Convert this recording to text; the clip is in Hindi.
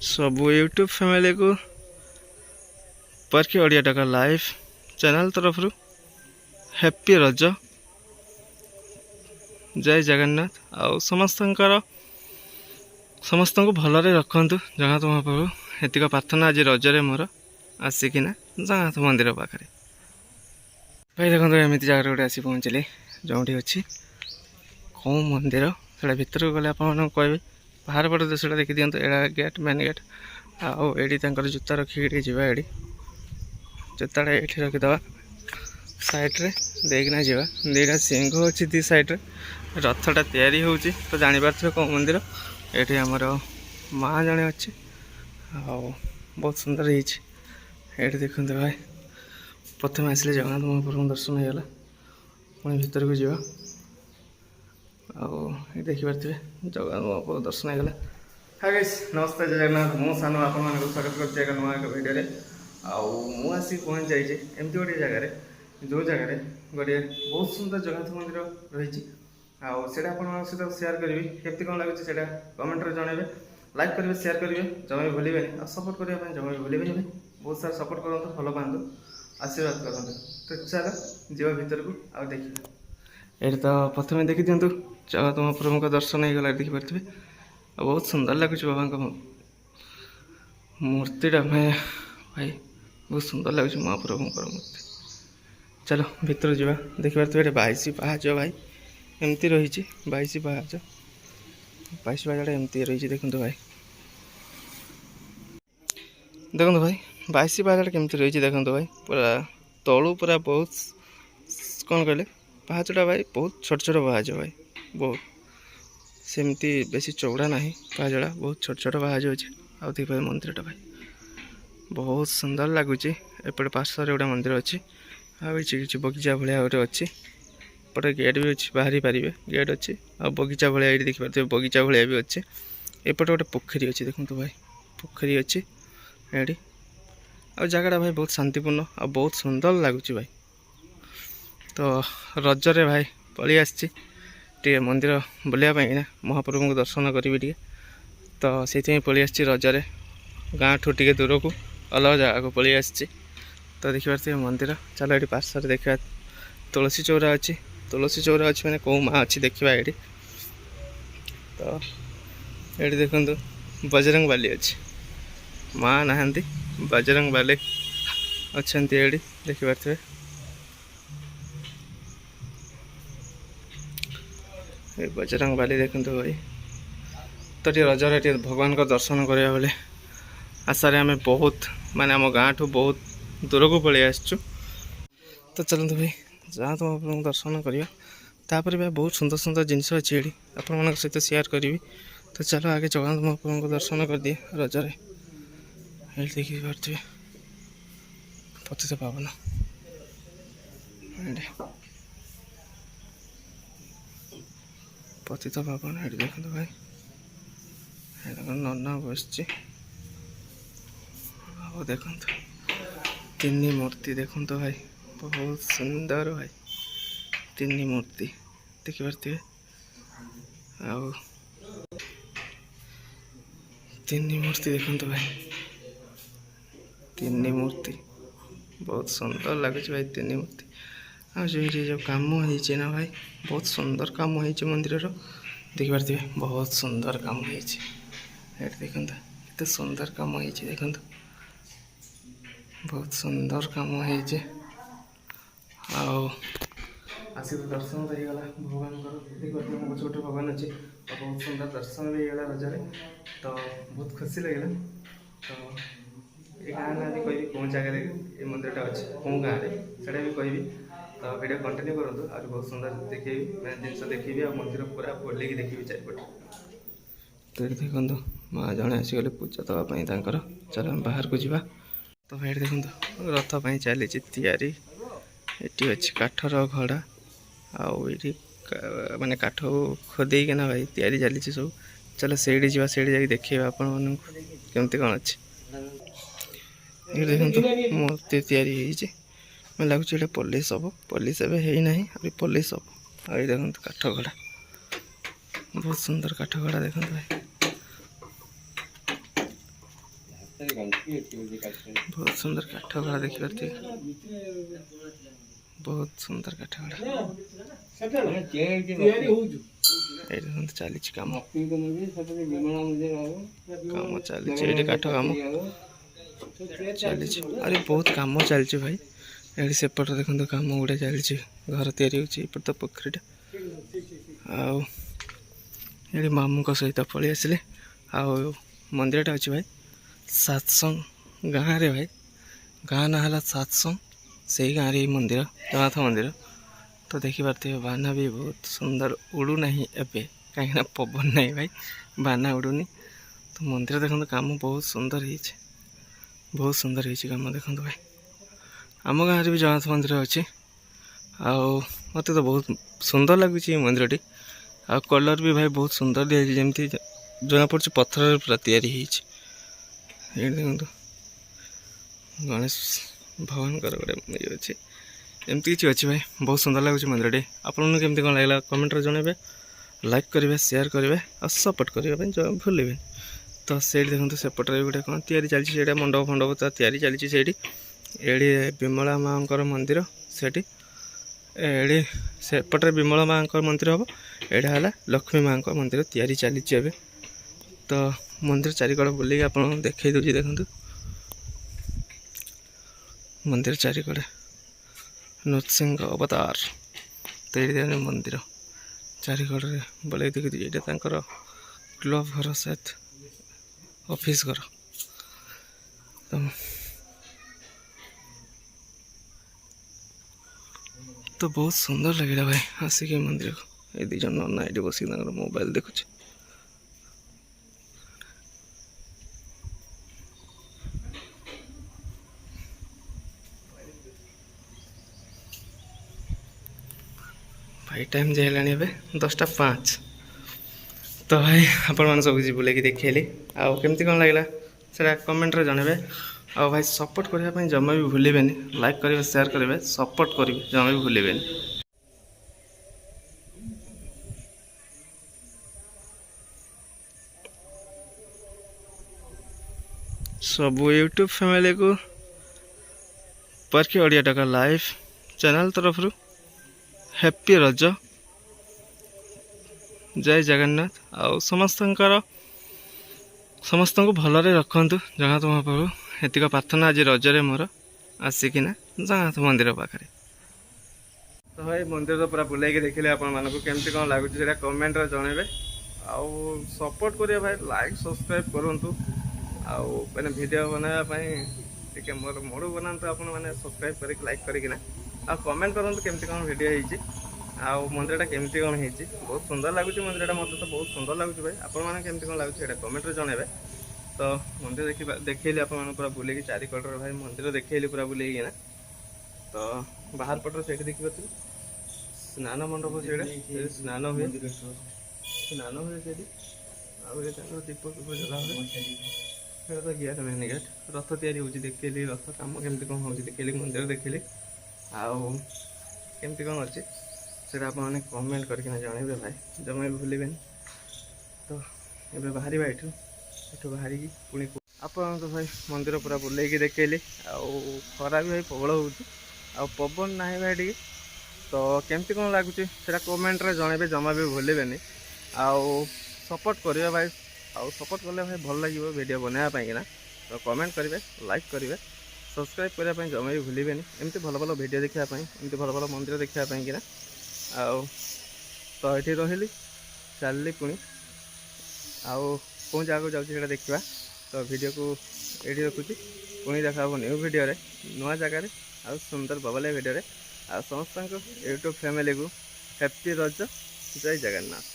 सबू यूट्यूब फैमिली को परखी ओडिया टका लाइव चैनल तरफ हैप्पी रज जय जगन्नाथ आउ समस्त को भलरे रखतु जगन्नाथ महाप्रभु एतिक प्रार्थना आज रजरे मोर आसिकिना जगन्नाथ मंदिर पाखे भाई देखो एमती जगह गोटे आसी पहुँचली जो अच्छी कौ मंदिर से भितर गले आप कहे बाहर पट दृश्य देखी दिखाँ एड़ा गेट मेन गेट आड़ी जूता रखिक जावा एडी जूता ये रखीदे सैड्रे देखना जावा दीटा सिंह अच्छी दी सैड्रे रथटा तैयारी होची तो जापारे कौ मंदिर ये आमर माँ जड़े अच्छे बहुत सुंदर ये देखते भाई प्रथम आसिले जगन्नाथ महाप्रभु दर्शन होगा पुणी भीतर को जावा आउ देखिपे जगन्नाथ महाप्रभु दर्शन होगा। हाय गाइस नमस्ते जय जगन्नाथ मो सान आप स्वागत कर नुआ एक भिडियो आसी पहुँच जाइए एमती गोटे जगार जो जगार गोटे बहुत सुंदर जगन्नाथ मंदिर रही आटा आप सहित सेयार करी केमती कौन लगे से कमेंट जनइबे लाइक करेंगे सेयार करेंगे जमा भी भूलें आ सपोर्ट करने जमा भी भूलें बहुत सारा सपोर्ट करूँ भल पातु आशीर्वाद करूँ तो चल जीवा भर को आउ देखिए ये तो प्रथम देखी दिंतु जगन्नाथ महाप्रभु का दर्शन हो गला देखिपे बहुत सुंदर लगुच बाबा मूर्तिटा भाई बहुत सुंदर लगुच महाप्रभु मूर्ति चलो भीतर जावा देखिपे ये 22 पाहाच भाई एमती रही 22 पाहाच 22 पाहाचटा एमती रही देखो भाई देखो भाई 22 पाहाचटा केमती रही देखो भाई पूरा तलू पूरा बहुत कौन कहले पाहाचटा भाई बहुत छोट छोट पाहाच भाई बहुत सेमती बेसी चौड़ा ना पाहाचटा बहुत छोट छोट पाहाच अच्छे आउ देखिए मंदिरटा भाई बहुत सुंदर लगुच एपटे पार्श्वर गोटे मंदिर अच्छी किसी बगीचा भाया गोटे अच्छी पटे गेट भी अच्छी बाहरी पारे गेट अच्छी आ बगीचा भाया ये देखिए बगीचा भाया भी अच्छे एपटे गोटे पोखरी अच्छी देखो भाई पोखरी अच्छी ये आ जगह भाई बहुत शांतिपूर्ण आ बहुत सुंदर लगुच भाई तो रजरे भाई पलि आसी मंदिर बुलायापी महाप्रभु को दर्शन करी टे तो से पलि आसी रजरे गाँ ठू टे दूर को अलग जगह को पलि आसी तो देखिए मंदिर चलो ये पार्श्व देखा तुलसी चौरा अच्छी मैंने कौ माँ अच्छी देखा ये तो ये देखो बजरंग बाली अच्छी माँ नहांती बजरंग बाली अच्छा ये देखिपे ये बजरंग बाली देखते भाई तो ये रजरे भगवान को दर्शन करा बोले आशारे आम बहुत माने आम गाँ ठू बहुत दूर को पलि आसचु तो चलते भाई जहाँ तुम आप दर्शन करवा तापर भी बहुत सुंदर सुंदर जिनस अच्छी ये आपण सहित सेयार करी तो चलो आगे जगन्नाथ महाप्रभु को दर्शन कर दिए रजरे ये देखी पारे पतित पावन पतित पावन ये देखते भाई नना बस देखो तीन मूर्ति देखो भाई बहुत सुंदर भाई तीन मूर्ति देखिपे आउ तीन मूर्ति देखो भाई तीन मूर्ति बहुत सुंदर लगुच भाई तीन मूर्ति आ जो काम होती ना भाई बहुत सुंदर काम हो मंदिर देखिपे बहुत सुंदर काम हो देखते कितने सुंदर काम हो देखते बहुत सुंदर काम हो आसिक दर्शन हो गला भगवान देखिए मो छोटे भगवान अच्छे बहुत सुंदर दर्शन भी होगा रजरे तो बहुत खुशी लगे तो ये गाँ ना भी कहि कौन जगह ये मंदिरटा अच्छे कौन गाँव से भी कहि तो वीडियो कंटिन्यू करूँ और बहुत सुंदर देखी मैं जिन देखी और मंदिर पूरा बुलिक देखी चारिपटे तो ये देखो माँ जड़े आसीगले पूजा दवापाई चलो हम बाहर को जावा तो भाई देखो रथ चली तैयारी ये अच्छी काठर घड़ा आईटी माने काठ खोदेना भाई तैयारी चली सब चलो से जा देखिए आपण केमती कौन अच्छे ये देखो मूर्ति तैयारी मैं लगुच पुलिस हम पुलिस एवं ना पुलिस हम आई देखो काठ घड़ा बहुत सुंदर काठ घड़ा देखो भाई बहुत सुंदर काठ घड़ा देखी पार्थे बहुत सुंदर काठ घड़ा चली कम कम चली काठ कम चली अरे बहुत कम चलती भाई ये सेपट देखो कम गुड़ा चली घर तैयारी होपट तो पोखरीटा ये मामू सहित पलि आसिले आ मंदिरटा अच्छे भाई सत्संग गाँव रे भाई गाँ ना है सत्संग से गाँव रे मंदिर जगन्नाथ मंदिर तो देखिपे बाना भी बहुत सुंदर उड़ूना एवं कहीं पवन नहीं भाई बाना उड़ूनी तो मंदिर देखो काम बहुत सुंदर बहुत सुंदर काम देखो भाई आम गाँव भी जगन्नाथ मंदिर अच्छे मत तो बहुत सुंदर लगुच मंदिरटी आ कलर भी भाई बहुत सुंदर दिखाई जमी जना पड़ी पत्थर पूरा तैयारी देखो गणेश भगवान गोटे ये अच्छे एमती किसी अच्छे भाई बहुत सुंदर लगुच मंदिरटी आपको केमती कौन लगे कमेंट जनइबे लाइक करेंगे शेयर करेंगे और सपोर्ट करने भूलें तो से देखो सेपटे गोटे कौन तैयारी चलती मंडप फंडप तो तैयारी चलती से विमला माँ मंदिर से सेपटे विमला माँ मंदिर हम एटा है लक्ष्मी माँ मंदिर तैयारी चली तो मंदिर चारिकड़ बुले आप देखे दूसरी देखो मंदिर चारिकड़े नृसिंह अवतार तो ये मंदिर चारिकड़े बोले देखी यहाँ क्लब घर शायद ऑफिस घर तो बहुत सुंदर लगे भाई आसिक मंदिर को ये दीज नना ये बस मोबाइल देखुच भाई टाइम जाइला 10:05 तो भाई आपण सब किसी बुले देखिए आमती कौन लगे से कमेंट जनइबे आ भाई सपोर्ट करने जमा भी भूलें लाइक करेंगे शेयर करेंगे सपोर्ट करेंगे जमा भी भूलें सब यूट्यूब फैमिली को परखी ओडिया टका लाइव चैनल तरफ हैप्पी रज जय जगन्नाथ आ समस्त को भलरे रखतु जगन्नाथ महाप्रभु एतिक प्रार्थना आज रजरे मोर आसिकिना जगन्नाथ मंदिर पाखे तो भाई मंदिर तो पूरा बुलाई देखिले आपण मानक केमती कौन लगुच कमेंट जनइबे आउ सपोर्ट करिए भाई लाइक सब्सक्राइब करूँ मैंने वीडियो बनाया मोर मोड़ बनातु आप सब्सक्राइब कर लाइक करना आ कमेंट करूँ केमती कौन वीडियो होती मंदिरटा केमती कौन होती बहुत सुंदर लगुच मंदिरटा मत तो बहुत सुंदर लगुच भाई आपण केमती कौन लगुच कमेंट जनइबे तो मंदिर देखिए आप पूरा बुले चारिकड़ भाई मंदिर देखिए पूरा बुले तो बाहर पटर से देखिए स्नान मंडप से स्नान हुए से दीप जला हुए तो गेट मेन गेट रथ तैयारी हो देखिए रथ कम केमती कौन हो देखिए मंदिर देखिए आमती कौन अच्छे से आप कमेंट करके जनइबे भाई जमा भी भूलें तो ये बाहर एठू बाहर पुणी आप तो भाई मंदिर पूरा बुले देखिए खरा भी भाई प्रबल हो पवन ना भाई टी तो केमती कौन लगुच कमेंट जनइबे जमा भी भूलें सपोर्ट करेंगे भाई सपोर्ट कले भाई भल लगे वीडियो बनाया तो कमेंट करेंगे लाइक करेंगे सब्सक्राइब करने जमा भी भूलें एमती भल भल वीडियो देखापी एमती भल भल मंदिर देखापी कि तो ये रही चलि पुणी कौन जगह जाऊँ देखा तो वीडियो को ये रखुच्छी पुणी देखा न्यू वीडियो नुआ जगार आ सुंदर बबलिया वीडियो आ समस्त यूट्यूब फैमिली को हैप्पी रज जय जगन्नाथ।